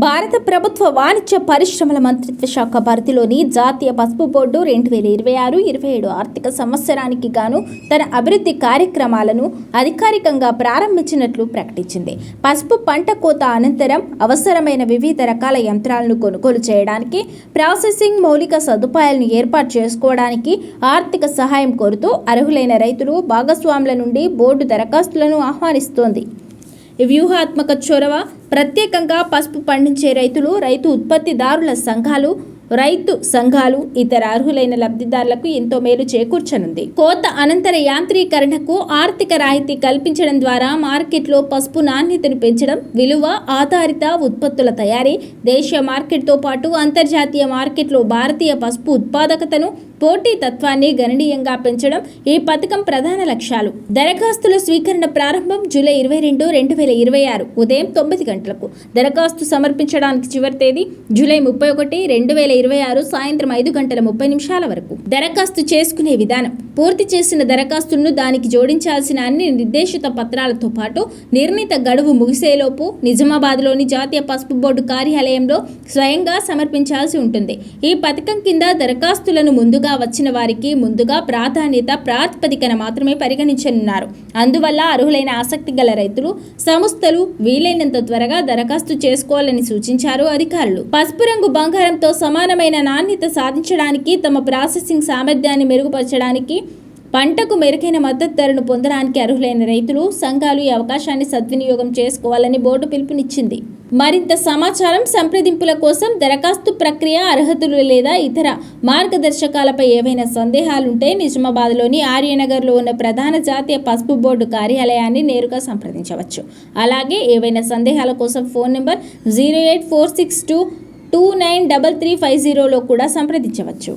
భారత ప్రభుత్వ వాణిజ్య పరిశ్రమల మంత్రిత్వ శాఖ పరిధిలోని జాతీయ పసుపు బోర్డు 2026-27 ఆర్థిక సంవత్సరానికి గాను తన అభివృద్ధి కార్యక్రమాలను అధికారికంగా ప్రారంభించినట్లు ప్రకటించింది. పసుపు పంట కోత అనంతరం అవసరమైన వివిధ రకాల యంత్రాలను కొనుగోలు చేయడానికి, ప్రాసెసింగ్ మౌలిక సదుపాయాలను ఏర్పాటు చేసుకోవడానికి ఆర్థిక సహాయం కోరుతూ అర్హులైన రైతులు, భాగస్వాముల నుండి బోర్డు దరఖాస్తులను ఆహ్వానిస్తోంది. వ్యూహాత్మక చొరవ ప్రత్యేకంగా పసుపు పండించే రైతులు, రైతు ఉత్పత్తిదారుల సంఘాలు, రైతు సంఘాలు, ఇతర అర్హులైన లబ్ధిదారులకు ఎంతో మేలు చేకూర్చనుంది. కోత అనంతర యాంత్రీకరణకు ఆర్థిక రాయితీ కల్పించడం ద్వారా మార్కెట్లో పసుపు నాణ్యతను పెంచడం, విలువ ఆధారిత ఉత్పత్తుల తయారీ, దేశీయ మార్కెట్తో పాటు అంతర్జాతీయ మార్కెట్లో భారతీయ పసుపు ఉత్పాదకతను, పోటీతత్వాన్ని గణనీయంగా పెంచడం ఈ పథకం ప్రధాన లక్ష్యాలు. దరఖాస్తుల స్వీకరణ ప్రారంభం జూలై 22, 2026 ఉదయం 9 గంటలకు. దరఖాస్తు సమర్పించడానికి చివరి తేదీ జూలై 31, 2026 సాయంత్రం 5:30 వరకు. దరఖాస్తు చేసుకునే విధానం: పూర్తి చేసిన దరఖాస్తులను దానికి జోడించాల్సిన అన్ని నిర్దేశిత పత్రాలతో పాటు నిర్ణీత గడువు ముగిసేలోపు నిజామాబాద్లోని జాతీయ పసుపు బోర్డు కార్యాలయంలో స్వయంగా సమర్పించాల్సి ఉంటుంది. ఈ పథకం కింద దరఖాస్తులను ముందుగా వచ్చిన వారికి ముందుగా ప్రాధాన్యత ప్రాతిపదికన మాత్రమే పరిగణించనున్నారు. అందువల్ల అర్హులైన ఆసక్తి గల రైతులు, సంస్థలు వీలైనంత త్వరగా దరఖాస్తు చేసుకోవాలని సూచించారు అధికారులు. పసుపు రంగు బంగారంతో సమానమైన నాణ్యత సాధించడానికి, తమ ప్రాసెసింగ్ సామర్థ్యాన్ని మెరుగుపరచడానికి, పంటకు మెరుగైన మద్దతు ధరను పొందడానికి అర్హులైన రైతులు, సంఘాలు ఈ అవకాశాన్ని సద్వినియోగం చేసుకోవాలని బోర్డు పిలుపునిచ్చింది. మరింత సమాచారం, సంప్రదింపుల కోసం దరఖాస్తు ప్రక్రియ, అర్హతలు లేదా ఇతర మార్గదర్శకాలపై ఏవైనా సందేహాలుంటే నిజామాబాద్లోని ఆర్యనగర్లో ఉన్న ప్రధాన జాతీయ పసుపు బోర్డు కార్యాలయాన్ని నేరుగా సంప్రదించవచ్చు. అలాగే ఏవైనా సందేహాల కోసం ఫోన్ నెంబర్ 08462293350లో కూడా సంప్రదించవచ్చు.